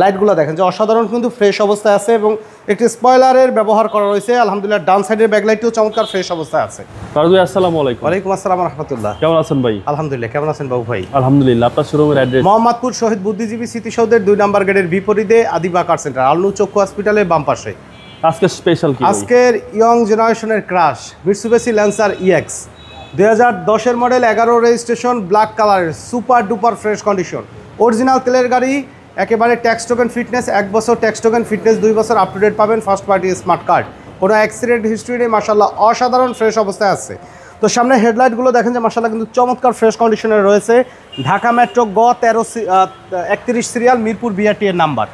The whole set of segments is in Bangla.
লাইটগুলো দেখেন যে অসাধারণ কিন্তু ফ্রেশ অবস্থায় আছে এবং একটি স্পয়লারের ব্যবহার করা রয়েছে। আলহামদুলিল্লাহ ডান সাইডের ব্যাকলাইটটিও চমৎকার ফ্রেশ অবস্থায় আছে। ফারুক ভাই আসসালামু আলাইকুম। ওয়ালাইকুম আসসালাম রাহমাতুল্লাহ। কেমন আছেন ভাই? আলহামদুলিল্লাহ। কেমন আছেন বাবু ভাই? আলহামদুলিল্লাহ। আপনার শোরুমের অ্যাড্রেস? মোহাম্মদপুর শহীদ বুদ্ধিজীবী স্মৃতিসৌধের 2 নম্বর গেটের বিপরীতে আদিবা কার সেন্টার, আলনু চক্ষু হসপিটালের বাম পাশে। আজকে স্পেশাল কি? আজকের ইয়ং জেনারেশনের crush Mitsubishi Lancer EX 2010 model, 11 registration, black কালারের, super duper fresh condition, original তেলের গাড়ি, একেবারে ট্যাক্স টোকেন ফিটনেস, 1 বছর ট্যাক্স টোকেন ফিটনেস, 2 বছর আপ টু ডেট পাবেন, ফার্স্ট পার্টি স্মার্ট কার্ড, কোনো অ্যাক্সিডেন্ট হিস্ট্রি নেই, মাশাআল্লাহ অসাধারণ ফ্রেশ অবস্থায় আছে। তো সামনে হেডলাইটগুলো দেখেন যে মাশাআল্লাহ কিন্তু চমৎকার ফ্রেশ কন্ডিশনে রয়েছে। ঢাকা মেট্রো গ 31 সিরিয়াল, মিরপুর বিআরটি এর নাম্বার।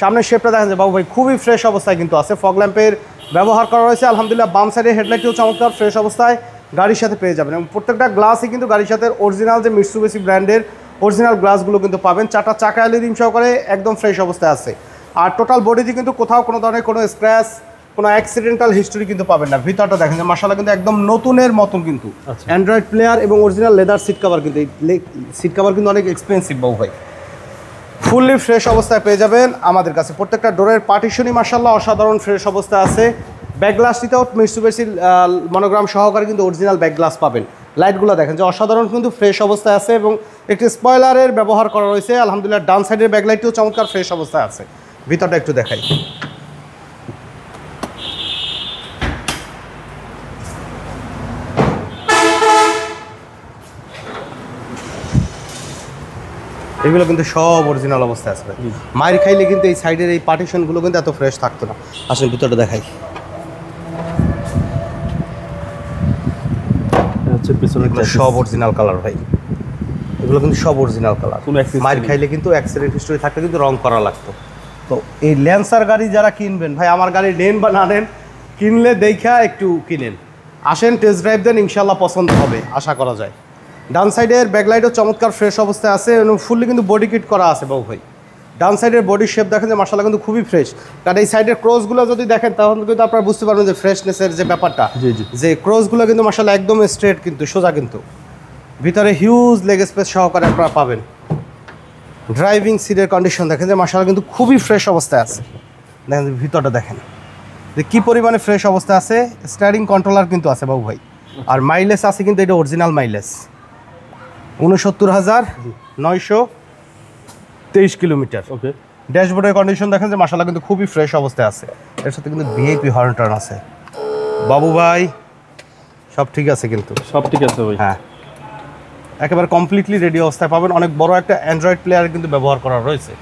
সামনের শেপটা দেখেন যে বাবু ভাই খুবই ফ্রেশ অবস্থায় কিন্তু আছে। ফগ ল্যাম্পের ব্যবহার করা রয়েছে। আলহামদুলিল্লাহ বাম সাইডের হেডলাইটটিও চমৎকার ফ্রেশ অবস্থায় গাড়ির সাথে পেয়ে যাবেন এবং প্রত্যেকটা গ্লাসই কিন্তু গাড়ির সাথে অরিজিনাল যে মিৎসুবিশি ব্র্যান্ডের অরিজিনাল গ্লাসগুলো কিন্তু পাবেন। 4টা চাকা রিম সহকারে একদম ফ্রেশ অবস্থায় আছে। আর টোটাল বডিতে কিন্তু কোথাও কোনো ধরনের কোনো স্ক্র্যাচ, কোনো অ্যাক্সিডেন্টাল হিস্ট্রি কিন্তু পাবেন না। ভিতরটা দেখেন যে মাশাআল্লাহ কিন্তু একদম নতুনের মতন কিন্তু অ্যান্ড্রয়েড প্লেয়ার এবং অরিজিনাল লেদার সিট কভার কিন্তু এই সিট কভার কিন্তু অনেক এক্সপেন্সিভ বাবু ভাই। ফুললি ফ্রেশ অবস্থায় পেয়ে যাবেন আমাদের কাছে। প্রত্যেকটা ডোরের পার্টিশনই মাশাআল্লাহ অসাধারণ ফ্রেশ অবস্থায় আছে। ব্যাক গ্লাসটিতেও মিৎসুবিশি মনোগ্রাম সহকারে কিন্তু অরিজিনাল ব্যাক গ্লাস পাবেন। লাইটগুলো দেখেন যে অসাধারণ কিন্তু ফ্রেশ অবস্থায় আছে এবং একটি স্পয়লারের ব্যবহার করা রয়েছে। আলহামদুলিল্লাহ ডান সাইডের ব্যাকলাইটটিও চমৎকার ফ্রেশ অবস্থায় আছে। ভিতরটা একটু দেখাই। এগুলো কিন্তু সব অরিজিনাল অবস্থায় আছে। মায়ের খাইলে কিন্তু এই সাইডের এই পার্টিশনগুলো কিন্তু এত ফ্রেশ থাকতো না। আসলে ভিতরটা দেখাই। সব অরিজিনাল কালার ভাই, এগুলো কিন্তু সব অরিজিনাল কালার। মায়ের খাইলে কিন্তু অ্যাক্সিডেন্ট হিস্ট্রি থাকলে কিন্তু রং করা লাগতো। তো এই ল্যান্সার গাড়ি যারা কিনবেন ভাই, আমার গাড়ি নেন বা না নেন, কিনলে দেখা একটু কিনেন, আসেন টেস্ট ড্রাইভ দেন, ইনশাল্লাহ পছন্দ হবে আশা করা যায়। ডান সাইডের ব্যাকলাইটও চমৎকার ফ্রেশ অবস্থায় আছে এবং ফুললি কিন্তু বডি কিট করা আছে বাবু ভাই। ডান সাইডের বডি শেপ দেখেন যে মাশাআল্লাহ কিন্তু খুবই ফ্রেশ। কারণ এই সাইডের ক্রসগুলো যদি দেখেন তাহলে কিন্তু আপনারা বুঝতে পারবেন যে ফ্রেশনেসের যে ব্যাপারটা, যে ক্রসগুলো কিন্তু মাশাআল্লাহ একদম স্ট্রেট কিন্তু সোজা কিন্তু। ভিতরে হিউজ লেগ স্পেস সহকারে আপনারা পাবেন। ড্রাইভিং সিটের কন্ডিশন দেখেন যে মাশাআল্লাহ কিন্তু খুবই ফ্রেশ অবস্থায় আছে। দেখেন ভিতরটা দেখেন যে কী পরিমাণে ফ্রেশ অবস্থায় আছে। স্টিয়ারিং কন্ট্রোলার কিন্তু আছে বাবু ভাই। আর মাইলেজ আছে কিন্তু এটা অরিজিনাল মাইলেজ 69,923 কিলোমিটার। ওকে। ড্যাশবোর্ডের কন্ডিশন দেখেন যে মাশাআল্লাহ কিন্তু খুবই ফ্রেশ অবস্থায় আছে। এর সাথে কিন্তু ভিআইপি হর্ন টার্ন আছে বাবু ভাই। সব ঠিক আছে কিন্তু? সব ঠিক আছে ভাই। হ্যাঁ, একেবারে কমপ্লিটলি রেডি অবস্থায় পাবেন। অনেক বড় একটা অ্যান্ড্রয়েড প্লেয়ার কিন্তু ব্যবহার করা রয়েছে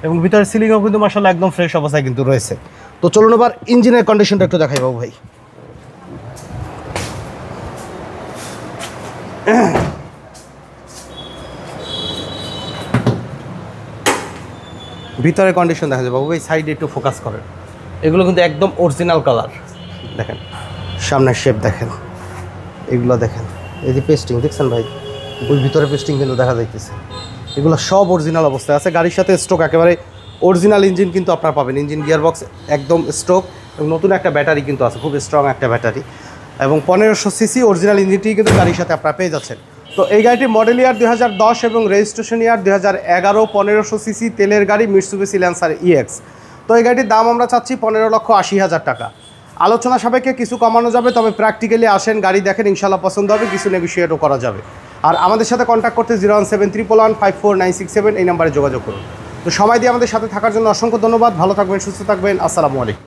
এবং ভিতরে সিলিংও কিন্তু মাশাআল্লাহ একদম ফ্রেশ অবস্থায় কিন্তু রয়েছে। তো চলুন এবার ইঞ্জিনের কন্ডিশনটা একটু দেখাই বাবু ভাই। ভিতরের কন্ডিশন দেখা যায় বাবু ভাই, সাইডে একটু ফোকাস করেন। এগুলো কিন্তু একদম অরিজিনাল কালার দেখেন। সামনের শেপ দেখেন, এগুলো দেখেন, এই যে পেস্টিং দেখছেন ভাই, ওই ভিতরে পেস্টিং কিন্তু দেখা যাইতেছে। এগুলো সব অরিজিনাল অবস্থায় আছে। গাড়ির সাথে স্ট্রোক একেবারে অরিজিনাল ইঞ্জিন কিন্তু আপনারা পাবেন। ইঞ্জিন গিয়ারবক্স একদম স্ট্রোক এবং নতুন একটা ব্যাটারি কিন্তু আছে, খুব স্ট্রং একটা ব্যাটারি এবং 1500 সিসি অরিজিনাল ইঞ্জিনটি কিন্তু গাড়ির সাথে আপনারা পেয়ে যাচ্ছেন। তো এই গাড়িটির মডেল ইয়ার 2010 এবং রেজিস্ট্রেশন ইয়ার 2011, 1500 সিসি তেলের গাড়ি মিৎসুবিশি ল্যান্সার ইএক্স। তো এই গাড়িটির দাম আমরা চাচ্ছি 15,80,000 টাকা। আলোচনা সাপেক্ষে কিছু কমানো যাবে, তবে প্র্যাকটিক্যালি আসেন, গাড়ি দেখেন, ইনশাল্লাহ পছন্দ হবে, কিছু নেগোশিয়েটও করা যাবে। আর আমাদের সাথে কন্ট্যাক্ট করতে 01711544967 এই নাম্বারে যোগাযোগ করুন। তো সময় দিয়ে আমাদের সাথে থাকার জন্য অসংখ্য ধন্যবাদ। ভালো থাকবেন, সুস্থ থাকবেন। আসসালামু আলাইকুম।